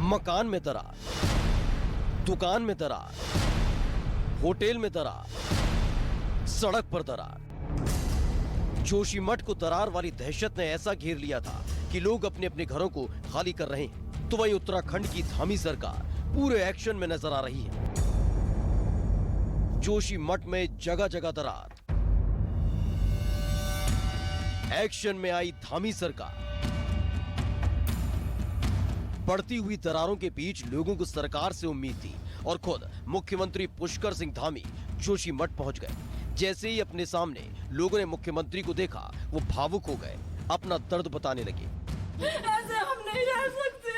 मकान में दरार, दुकान में दरार, होटल में दरार, सड़क पर दरार। जोशीमठ को दरार वाली दहशत ने ऐसा घेर लिया था कि लोग अपने अपने घरों को खाली कर रहे हैं। तो वही उत्तराखंड की धामी सरकार पूरे एक्शन में नजर आ रही है। जोशीमठ में जगह जगह दरार। एक्शन में आई धामी सरकार। बढ़ती हुई दरारों के बीच लोगों को सरकार से उम्मीद थी और खुद मुख्यमंत्री पुष्कर सिंह धामी जोशीमठ पहुंच गए। जैसे ही अपने सामने लोगों ने मुख्यमंत्री को देखा, वो भावुक हो गए, अपना दर्द बताने लगे। ऐसे हम नहीं रह सकते।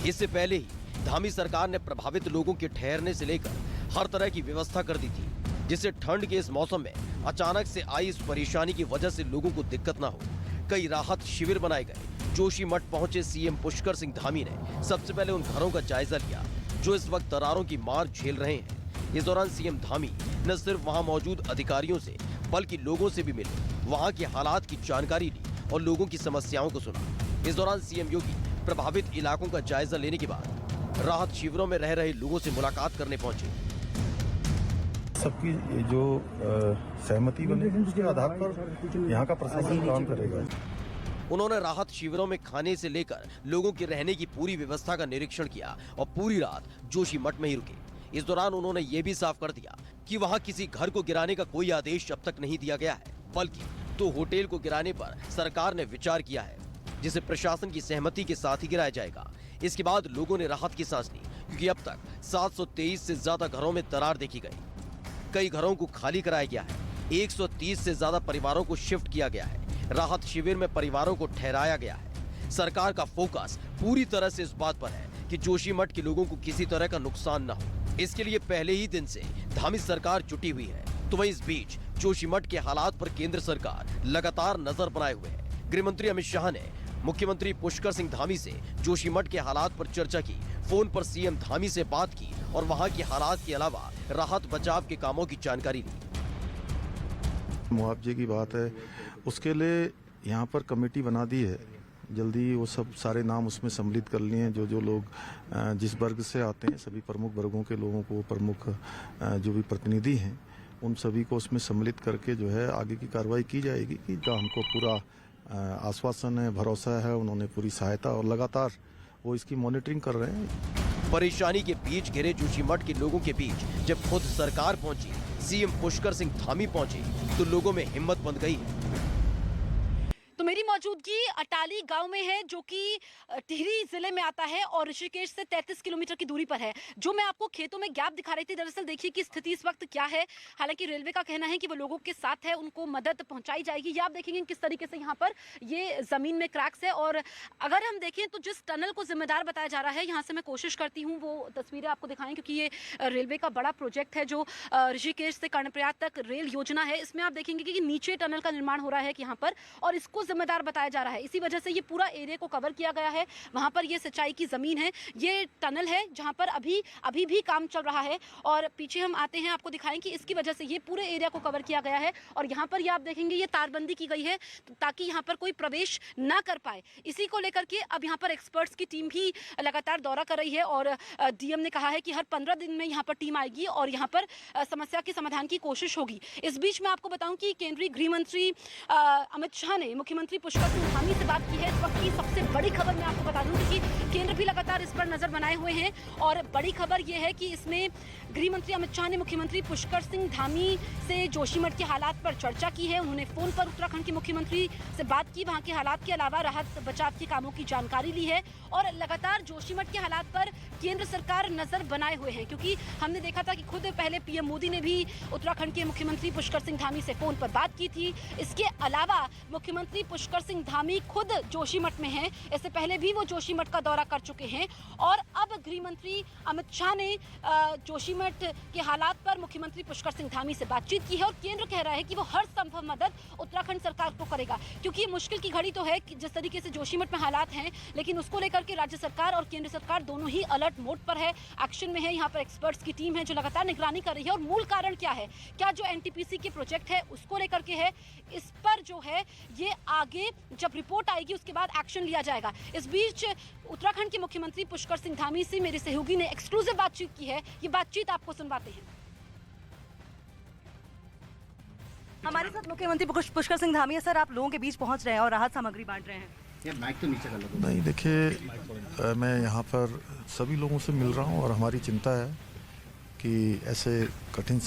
इससे पहले ही धामी सरकार ने प्रभावित लोगों के ठहरने से लेकर हर तरह की व्यवस्था कर दी थी, जिससे ठंड के इस मौसम में अचानक से आई इस परेशानी की वजह से लोगों को दिक्कत ना हो। कई राहत शिविर बनाए गए। जोशीमठ पहुंचे सीएम पुष्कर सिंह धामी ने सबसे पहले उन घरों का जायजा लिया जो इस वक्त दरारों की मार झेल रहे हैं। इस दौरान सीएम धामी न सिर्फ वहां मौजूद अधिकारियों से बल्कि लोगों से भी मिले, वहां के हालात की जानकारी ली और लोगों की समस्याओं को सुना। इस दौरान सीएम योगी प्रभावित इलाकों का जायजा लेने के बाद राहत शिविरों में रह रहे लोगों से मुलाकात करने पहुंचे। सबकी जो सहमति बने उसके आधार पर यहाँ का प्रशासन काम करेगा। उन्होंने राहत शिविरों में खाने से लेकर लोगों के रहने की पूरी व्यवस्था का निरीक्षण किया और पूरी रात जोशीमठ में ही रुके। इस दौरान उन्होंने ये भी साफ कर दिया कि वहां किसी घर को गिराने का कोई आदेश अब तक नहीं दिया गया है, बल्कि तो होटल को गिराने पर सरकार ने विचार किया है, जिसे प्रशासन की सहमति के साथ ही गिराया जाएगा। इसके बाद लोगों ने राहत की सांस ली, क्योंकि अब तक 723 से ज्यादा घरों में दरार देखी गई। कई घरों को खाली कराया गया है। 130 से ज्यादा परिवारों को शिफ्ट किया गया है। राहत शिविर में परिवारों को ठहराया गया है। सरकार का फोकस पूरी तरह से इस बात पर है कि जोशीमठ के लोगों को किसी तरह का नुकसान न हो। इसके लिए पहले ही दिन से धामी सरकार जुटी हुई है। तो वहीं इस बीच जोशीमठ के हालात पर केंद्र सरकार लगातार नजर बनाए हुए है। गृह मंत्री अमित शाह ने मुख्यमंत्री पुष्कर सिंह धामी से जोशीमठ के हालात पर चर्चा की। फोन पर सीएम धामी से बात की और वहां के हालात के अलावा राहत बचाव के कामों की जानकारी ली। मुआवजे की बात है, उसके लिए यहाँ पर कमेटी बना दी है। जल्दी वो सब सारे नाम उसमें सम्मिलित कर लिए हैं। जो लोग जिस वर्ग से आते हैं, सभी प्रमुख वर्गों के लोगों को, प्रमुख जो भी प्रतिनिधि हैं, उन सभी को उसमें सम्मिलित करके जो है आगे की कार्रवाई की जाएगी। कि जो हमको पूरा आश्वासन है, भरोसा है, उन्होंने पूरी सहायता और लगातार वो इसकी मॉनिटरिंग कर रहे हैं। परेशानी के बीच घिरे जोशीमठ के लोगों के बीच जब खुद सरकार पहुंची, सीएम पुष्कर सिंह धामी पहुंचे, तो लोगों में हिम्मत बन गई है। तो मेरी मौजूदगी अटाली गांव में है, जो कि टिहरी जिले में आता है और ऋषिकेश से 33 किलोमीटर की दूरी पर है। जो मैं आपको खेतों में गैप दिखा रही थी, दरअसल देखिए कि स्थिति इस वक्त क्या है। हालांकि रेलवे का कहना है कि वो लोगों के साथ है, उनको मदद पहुंचाई जाएगी। ये आप देखेंगे किस तरीके से यहाँ पर ये जमीन में क्रैक्स है। और अगर हम देखें तो जिस टनल को जिम्मेदार बताया जा रहा है, यहाँ से मैं कोशिश करती हूँ वो तस्वीरें आपको दिखाएं, क्योंकि ये रेलवे का बड़ा प्रोजेक्ट है जो ऋषिकेश से कर्णप्रयाग तक रेल योजना है। इसमें आप देखेंगे कि नीचे टनल का निर्माण हो रहा है यहाँ पर, और इसको जिम्मेदार बताया जा रहा है। इसी वजह से ये पूरा एरिया को कवर किया गया है। वहां पर ये सिंचाई की जमीन है, ये टनल है जहां पर अभी भी काम चल रहा है। और पीछे हम आते हैं, आपको दिखाएं कि इसकी वजह से ये पूरे एरिया को कवर किया गया है। और यहाँ पर ये आप देखेंगे ये तारबंदी की गई है ताकि यहाँ पर कोई प्रवेश ना कर पाए। इसी को लेकर के अब यहाँ पर एक्सपर्ट्स की टीम भी लगातार दौरा कर रही है और डीएम ने कहा है कि हर 15 दिन में यहाँ पर टीम आएगी और यहाँ पर समस्या के समाधान की कोशिश होगी। इस बीच मैं आपको बताऊं कि केंद्रीय गृह मंत्री अमित शाह ने मुख्यमंत्री पुष्कर सिंह धामी से बात की है। इस वक्त की सबसे बड़ी खबर मैं आपको बता दूं कि केंद्र भी लगातार इस पर नजर बनाए हुए हैं। और बड़ी खबर यह है कि इसमें गृह मंत्री अमित शाह ने मुख्यमंत्री पुष्कर सिंह धामी से जोशीमठ के हालात पर चर्चा की है। उन्होंने फोन पर उत्तराखंड के मुख्यमंत्री से बात की, वहां के हालात के अलावा राहत बचाव के कामों की जानकारी ली है। और लगातार जोशीमठ के हालात पर केंद्र सरकार नजर बनाए हुए हैं, क्योंकि हमने देखा था कि खुद पहले पीएम मोदी ने भी उत्तराखंड के मुख्यमंत्री पुष्कर सिंह धामी से फोन पर बात की थी। इसके अलावा मुख्यमंत्री पुष्कर सिंह धामी खुद जोशीमठ में हैं। इससे पहले भी वो जोशीमठ का दौरा कर चुके हैं। और अब गृह मंत्री अमित शाह ने जोशीमठ के हालात पर मुख्यमंत्री पुष्कर सिंह धामी से बातचीत की है। और केंद्र कह रहा है कि वो हर संभव मदद उत्तराखंड सरकार को करेगा, क्योंकि मुश्किल की घड़ी तो है कि जिस तरीके से जोशीमठ में हालात हैं, लेकिन उसको लेकर के राज्य सरकार और केंद्र सरकार दोनों ही अलर्ट मोड पर है, एक्शन में है। यहाँ पर एक्सपर्ट्स की टीम है जो लगातार निगरानी कर रही है। और मूल कारण क्या है, क्या जो एनटीपीसी के प्रोजेक्ट है उसको लेकर के है, इस पर जो है ये आगे जब रिपोर्ट आएगी उसके बाद एक्शन लिया जाएगा। इस बीच उत्तराखंड के मुख्यमंत्री पुष्कर सिंह धामी से मेरे सहयोगी ने एक्सक्लूसिव बातचीत की है। ये बातचीत आपको सुनवाते हैं। हमारे साथ मुख्यमंत्री पुष्कर सिंह धामी है। सर, आप लोगों के बीच पहुंच रहे हैं और राहत सामग्री बांट रहे हैं। ये माइक तो नीचे कर लो। नहीं, देखिए, मैं यहाँ पर सभी लोगों से मिल रहा हूँ और हमारी चिंता है कि ऐसे कठिन